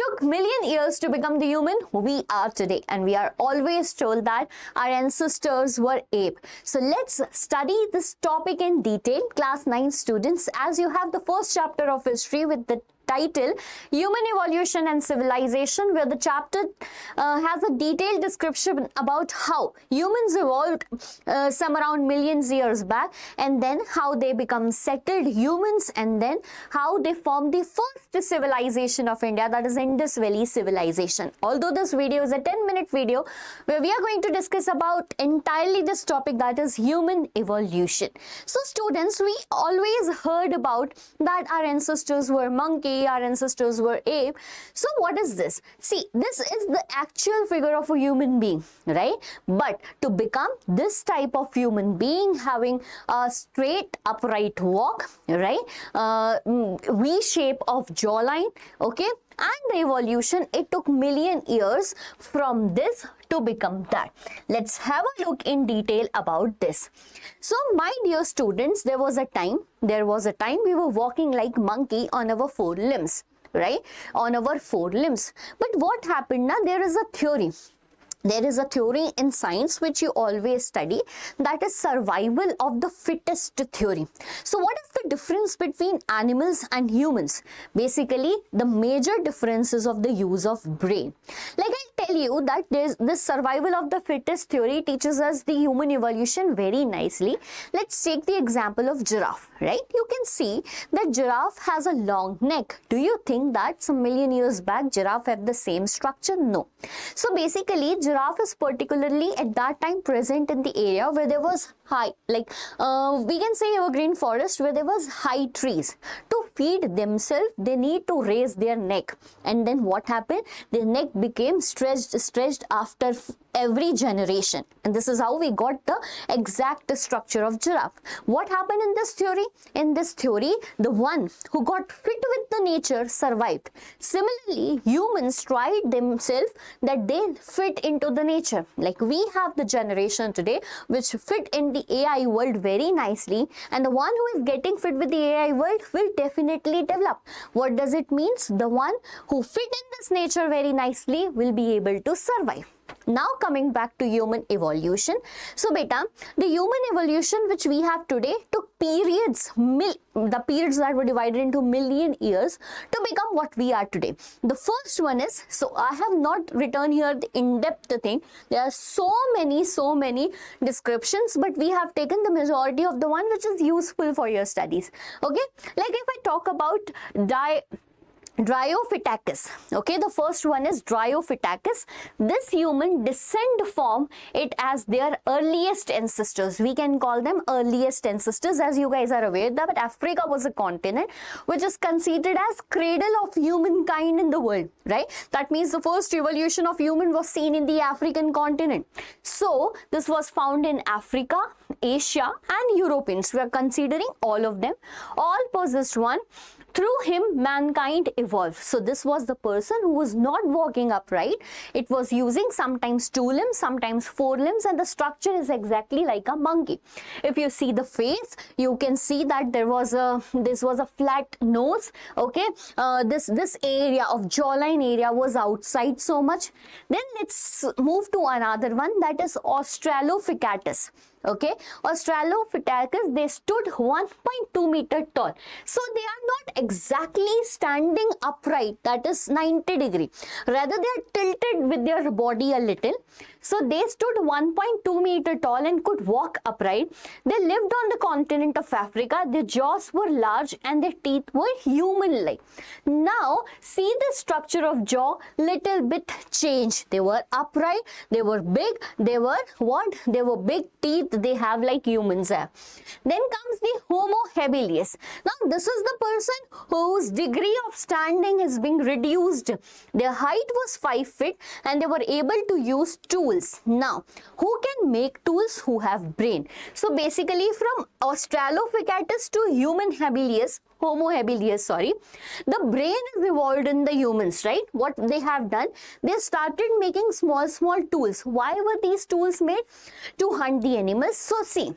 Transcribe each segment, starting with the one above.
took million years to become the human we are today, and we are always told that our ancestors were ape. So let's study this topic in detail, class 9 students, as you have the first chapter of history with the title Human Evolution and Civilization, where the chapter has a detailed description about how humans evolved some around millions years back, and then how they become settled humans, and then how they formed the first civilization of India, that is Indus Valley civilization. Although this video is a 10-minute video where we are going to discuss about entirely this topic, that is human evolution. So students, we always heard about that our ancestors were monkey, our ancestors were ape. So what is this? See, this is the actual figure of a human being, right? But to become this type of human being, having a straight upright walk, right, V shape of jawline, okay, and the evolution, it took million years from this to become that. Let's have a look in detail about this. So my dear students, there was a time we were walking like monkey on our 4 limbs, right? On our 4 limbs. But what happened now? There is a theory. There is a theory in science which you always study, that is survival of the fittest theory. So what is the difference between animals and humans? Basically, the major differences of the use of brain. Like I tell you that this survival of the fittest theory teaches us the human evolution very nicely. Let's take the example of giraffe, right? You can see that giraffe has a long neck. Do you think that some million years back giraffe had the same structure? No. So basically, giraffe is particularly at that time present in the area where there was high, like we can say evergreen forest, where there was high trees. To feed themselves, they need to raise their neck, and then what happened? Their neck became stretched after every generation, and this is how we got the exact structure of giraffe. What happened in this theory? In this theory, the one who got fit with the nature survived. Similarly, humans tried themselves that they fit into the nature. Like we have the generation today which fit in the AI world very nicely, and the one who is getting fit with the AI world will definitely develop. What does it mean? The one who fit in this nature very nicely will be able to survive. Now coming back to human evolution. So beta, the human evolution which we have today took periods, the periods that were divided into million years to become what we are today. The first one is, so I have not written here the in-depth thing. There are so many descriptions, but we have taken the majority of the one which is useful for your studies. Okay, like if I talk about Dryopithecus. Okay, the first one is Dryopithecus. This human descend from it as their earliest ancestors. We can call them earliest ancestors. As you guys are aware that Africa was a continent which is considered as cradle of humankind in the world, right? That means the first evolution of human was seen in the African continent. So this was found in Africa, Asia and Europeans. We are considering all of them. All possessed one. Through him, mankind evolved. So this was the person who was not walking upright. It was using sometimes 2 limbs, sometimes 4 limbs, and the structure is exactly like a monkey. If you see the face, you can see that this was a flat nose. Okay, this area of jawline area was outside so much. Then let's move to another one, that is Australopithecus. Okay, Australopithecus, they stood 1.2 meter tall. So they are not exactly standing upright, that is 90 degree. Rather, they are tilted with their body a little. So they stood 1.2 meter tall and could walk upright. They lived on the continent of Africa. Their jaws were large and their teeth were human-like. Now, see the structure of jaw, little bit changed. They were upright, they were big, they were what? They were big teeth, they have like humans have. Then comes the Homo habilis. Now, this is the person whose degree of standing is being reduced. Their height was 5 feet and they were able to use tools. Now, who can make tools? Who have brain. So basically from Australopithecus to human habilis, Homo habilis, sorry, the brain is evolved in the humans, right? What they have done, they started making small tools. Why were these tools made? To hunt the animals. So see,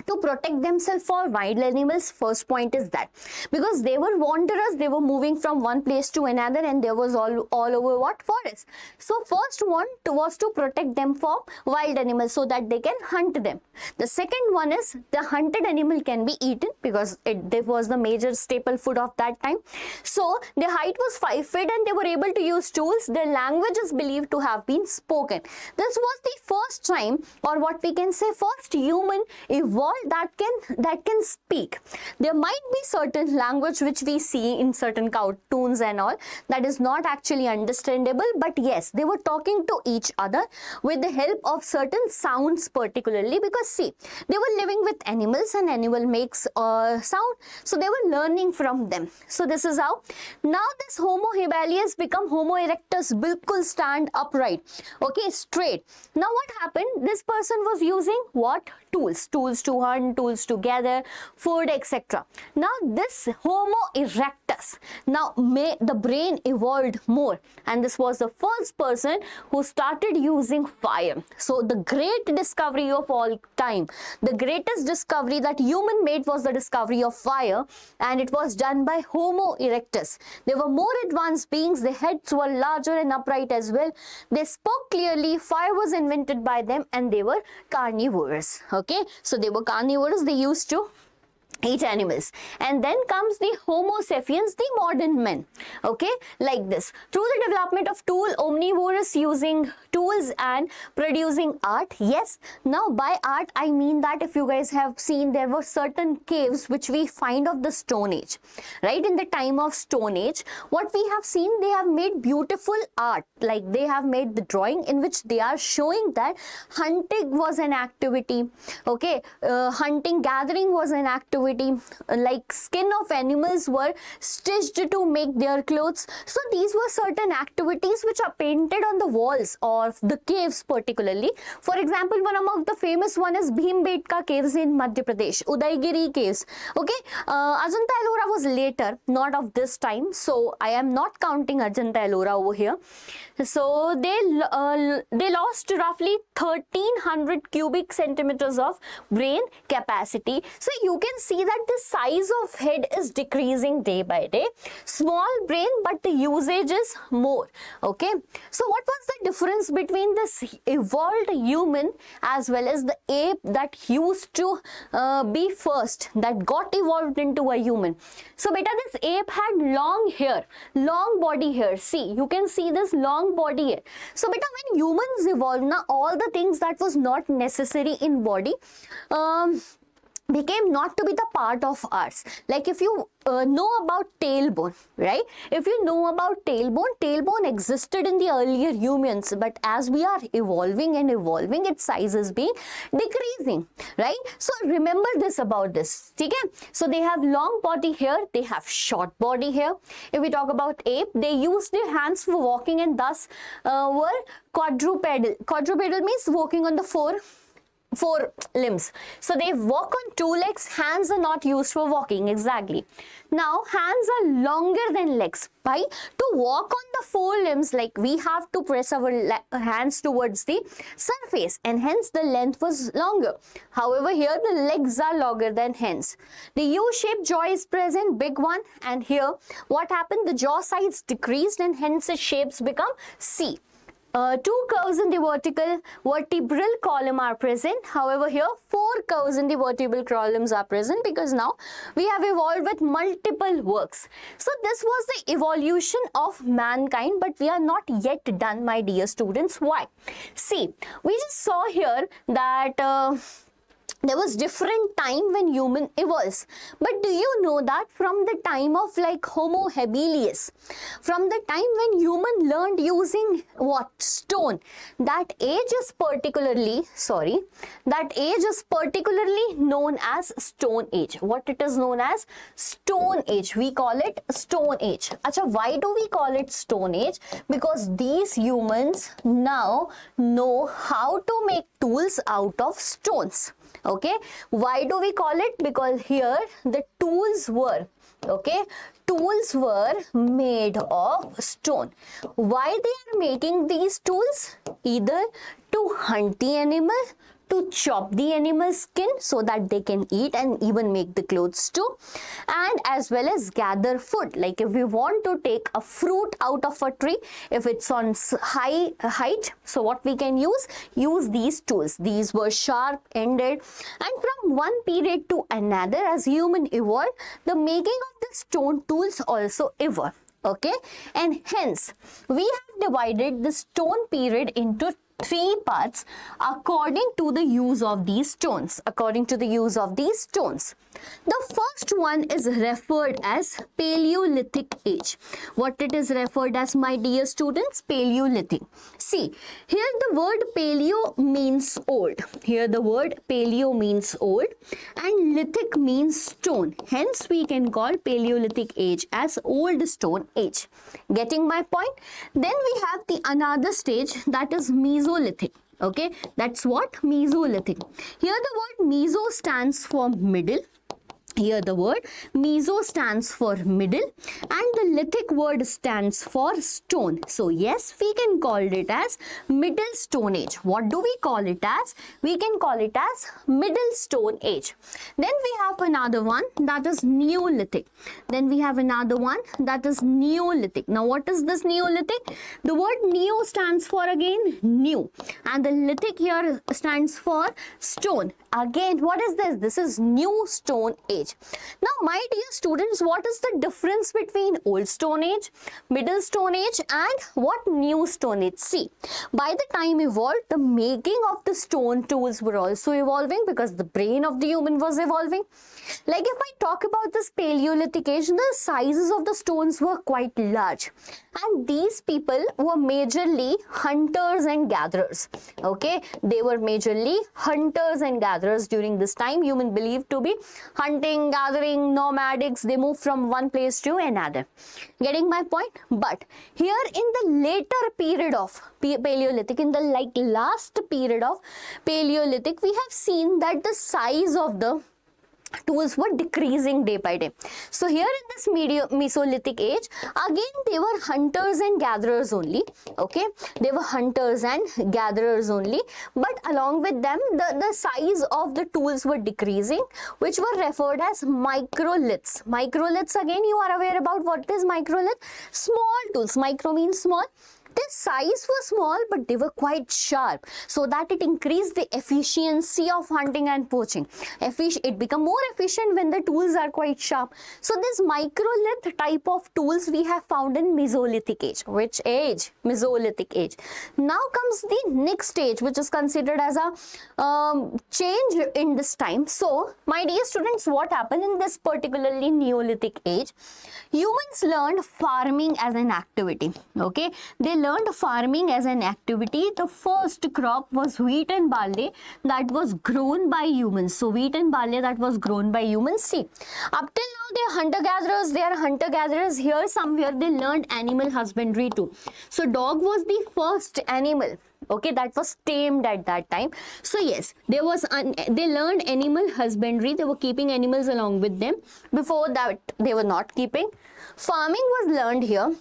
to protect themselves for wild animals. First point is that because they were wanderers, they were moving from one place to another, and there was all over what forest. So first one was to protect them from wild animals so that they can hunt them. The second one is the hunted animal can be eaten because it was the major staple food of that time. So their height was 5 feet and they were able to use tools. Their language is believed to have been spoken. This was the first time, or what we can say, first human evolved that can speak. There might be certain language which we see in certain cartoons and all that is not actually understandable, but yes, they were talking to each other with the help of certain sounds, particularly because see, they were living with animals and animal makes sound, so they were learning from them. So this is how now this Homo habilis become Homo erectus, bilkul stand upright, okay, straight. Now what happened, this person was using what? Tools to hunt, tools to gather food, etc. Now this Homo erectus, now the brain evolved more, and this was the first person who started using fire. So the great discovery of all time, the greatest discovery that human made was the discovery of fire, and it was done by Homo erectus. They were more advanced beings, their heads were larger and upright as well. They spoke clearly, fire was invented by them, and they were carnivores. Okay, so they were carnivores, they used to eat animals. And then comes the Homo sapiens, the modern men, okay, like this. Through the development of tool, omnivorous, using tools and producing art. Yes, now by art I mean that if you guys have seen, there were certain caves which we find of the Stone Age, right? In the time of Stone Age, what we have seen, they have made beautiful art, like they have made the drawing in which they are showing that hunting was an activity, okay, hunting, gathering was an activity, like skin of animals were stitched to make their clothes. So these were certain activities which are painted on the walls of the caves particularly. For example, one among the famous one is Bhimbetka caves in Madhya Pradesh, Udaigiri caves. Okay, Ajanta Ellora was later, not of this time, so I am not counting Ajanta Ellora over here. So they lost roughly 1300 cubic centimeters of brain capacity. So you can see that the size of head is decreasing day by day. Small brain, but the usage is more. Okay, so what was the difference between this evolved human as well as the ape that used to be first, that got evolved into a human? So beta, this ape had long hair, long body hair. See, you can see this long body hair. So beta, when humans evolved, now all the things that was not necessary in body became not to be the part of ours. Like if you know about tailbone, right? If you know about tailbone existed in the earlier humans, but as we are evolving and evolving, its size is being decreasing, right? So remember this about this, okay? So they have long body hair, they have short body hair. If we talk about ape, they use their hands for walking and thus were quadrupedal. Quadrupedal means walking on the four limbs. So they walk on 2 legs, hands are not used for walking, exactly. Now hands are longer than legs. Why? To walk on the 4 limbs, like we have to press our hands towards the surface, and hence the length was longer. However, here the legs are longer than hands. The U-shaped jaw is present, big one, and here what happened? The jaw size decreased and hence its shapes become C. 2 curves in the vertebral column are present. However, here 4 curves in the vertebral columns are present because now we have evolved with multiple works. So this was the evolution of mankind, but we are not yet done, my dear students. Why? See, we just saw here that there was different time when human evolves, but do you know that from the time of like Homo habilis, from the time when human learned using what? Stone, that age is particularly known as Stone Age. What it is known as? Stone Age. We call it Stone Age. Acha, why do we call it Stone Age? Because these humans now know how to make tools out of stones. Okay, why do we call it? Because here the tools were, okay, tools were made of stone. Why they are making these tools? Either to hunt the animal, to chop the animal skin so that they can eat and even make the clothes too, and as well as gather food. Like if we want to take a fruit out of a tree, if it's on high height, so what we can use these tools. These were sharp ended, and from one period to another, as human evolved, the making of the stone tools also evolved. Okay, and hence we have divided the stone period into three parts according to the use of these stones. The first one is referred as Paleolithic age. What it is referred as, my dear students? Paleolithic. See, here the word paleo means old. And lithic means stone. Hence we can call Paleolithic age as old stone age. Getting my point? Then we have the another stage, that is Mesolithic. Okay, that's what? Mesolithic. Here the word meso stands for middle. And the lithic word stands for stone. So yes, we can call it as middle stone age. What do we call it as? We can call it as middle stone age. Then we have another one, that is Neolithic. Now what is this Neolithic? The word neo stands for again new, and the lithic here stands for stone. Again, what is this? This is new stone age. Now my dear students, what is the difference between old stone age, middle stone age, and what new stone age? See, by the time evolved, the making of the stone tools were also evolving because the brain of the human was evolving. Like if I talk about this Paleolithic age, the sizes of the stones were quite large, and these people were majorly hunters and gatherers. Okay, they were majorly hunters and gatherers during this time. Human believed to be hunting, gathering, nomadics. They moved from one place to another. Getting my point? But here in the later period of Paleolithic, in the last period of Paleolithic, we have seen that the size of the tools were decreasing day by day. So here in this Mesolithic age, again they were hunters and gatherers only. Okay, they were hunters and gatherers only, but along with them the size of the tools were decreasing, which were referred as microliths. Microliths, again you are aware about what is microlith? Small tools. Micro means small. Their size was small, but they were quite sharp, so that it increased the efficiency of hunting and poaching. It become more efficient when the tools are quite sharp. So this microlith type of tools we have found in Mesolithic age. Which age? Mesolithic age. Now comes the next stage, which is considered as a change in this time. So my dear students, what happened in this particularly Neolithic age? Humans learned farming as an activity. Okay, they learned farming as an activity. The first crop was wheat and barley that was grown by humans. So wheat and barley that was grown by humans. See, up till now they are hunter-gatherers. Here somewhere they learned animal husbandry too. So dog was the first animal, okay, that was tamed at that time. So yes, they learned animal husbandry. They were keeping animals along with them. Before that they were not keeping. Farming was learned here.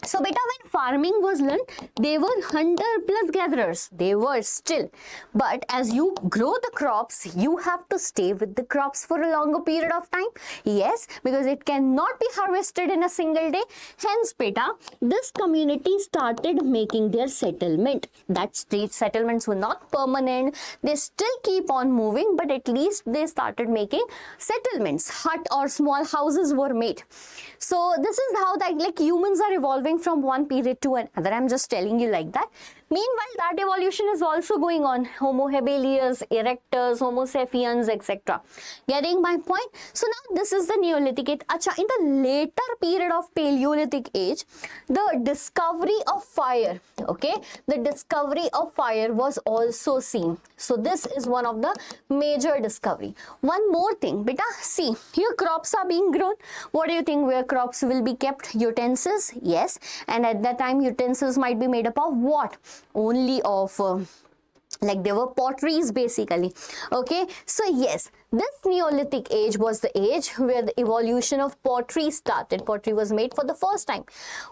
So beta, when farming was learned, they were hunter plus gatherers. They were still. But as you grow the crops, you have to stay with the crops for a longer period of time. Yes, because it cannot be harvested in a single day. Hence beta, this community started making their settlement. That state settlements were not permanent. They still keep on moving, but at least they started making settlements. Hut or small houses were made. So this is how humans are evolving from one period to another. I'm just telling you like that. Meanwhile, that evolution is also going on. Homo habilis, erectus, Homo sapiens, etc. Getting my point? So now this is the Neolithic age. Acha, in the later period of Paleolithic age, the discovery of fire, okay, the discovery of fire was also seen. So this is one of the major discovery. One more thing, beta, see, here crops are being grown. What do you think where crops will be kept? Utensils? Yes. And at that time, utensils might be made up of what? Only of they were potteries basically. Okay, so yes, This Neolithic age was the age where the evolution of pottery started. Pottery was made for the first time.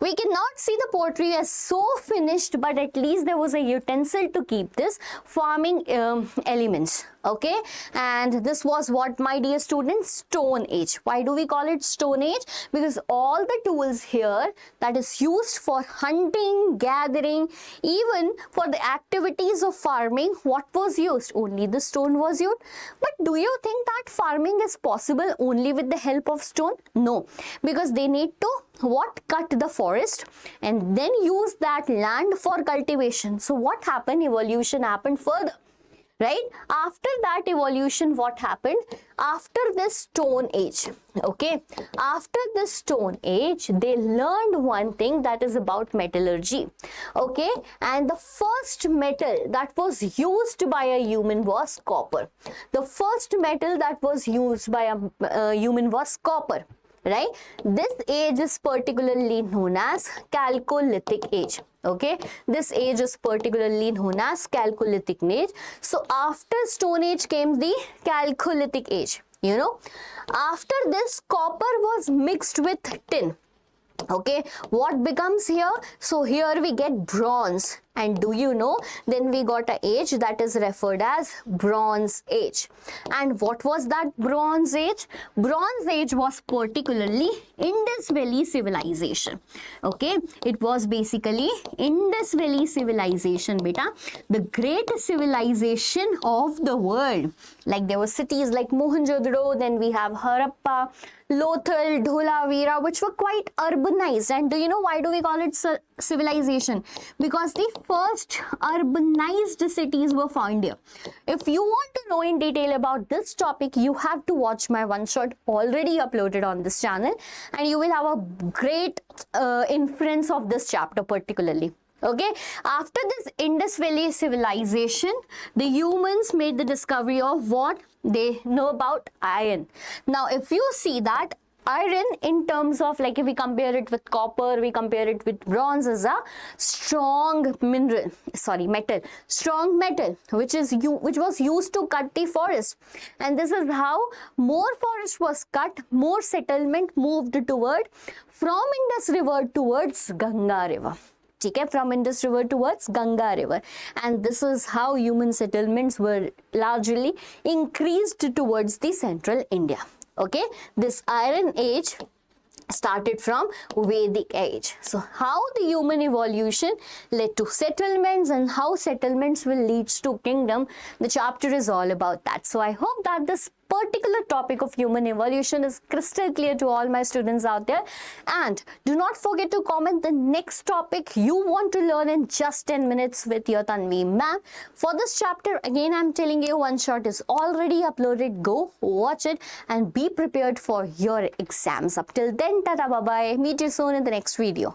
We cannot see the pottery as so finished, but at least there was a utensil to keep this farming elements. Okay, and this was what, my dear students, Stone Age. Why do we call it Stone Age? Because all the tools here that is used for hunting, gathering, even for the activities of farming, what was used? Only the stone was used. But do you think that farming is possible only with the help of stone? No, because they need to cut the forest and then use that land for cultivation. So what happened? Evolution happened further. Right? After that evolution, what happened? After this Stone Age, okay, after this Stone Age, they learned one thing, that is about metallurgy, okay, and the first metal that was used by a human was copper. The first metal that was used by a human was copper. Right? This age is particularly known as Chalcolithic age. Okay, this age is particularly known as Chalcolithic age. So after Stone Age came the Chalcolithic age. You know, after this, copper was mixed with tin. Okay, what becomes here? So here we get bronze, and do you know, then we got an age that is referred as Bronze Age. And what was that Bronze Age? Bronze Age was particularly Indus Valley civilization. Okay, it was basically Indus Valley civilization, beta, the great civilization of the world. Like there were cities like Mohenjo-daro, then we have Harappa, Lothal, Dholavira, which were quite urbanized. And do you know why do we call it civilization? Because the first urbanized cities were found here. If you want to know in detail about this topic, you have to watch my one shot already uploaded on this channel, and you will have a great inference of this chapter particularly. Okay, after this Indus Valley civilization, the humans made the discovery of what they know about iron. Now, if you see that iron, in terms of, like, if we compare it with copper, we compare it with bronze, is a strong metal, strong metal, which was used to cut the forest. And this is how more forest was cut, more settlement moved toward from Indus River towards Ganga River. Okay, from Indus River towards Ganga River, and this is how human settlements were largely increased towards the central India. Okay, this Iron Age started from Vedic age. So how the human evolution led to settlements and how settlements will lead to kingdom, the chapter is all about that. So I hope that this particular topic of human evolution is crystal clear to all my students out there. And do not forget to comment the next topic you want to learn in just 10 minutes with your Tanvi Ma'am. For this chapter, again, I'm telling you, one shot is already uploaded. Go watch it and be prepared for your exams. Up till then, tata, bye bye. Meet you soon in the next video.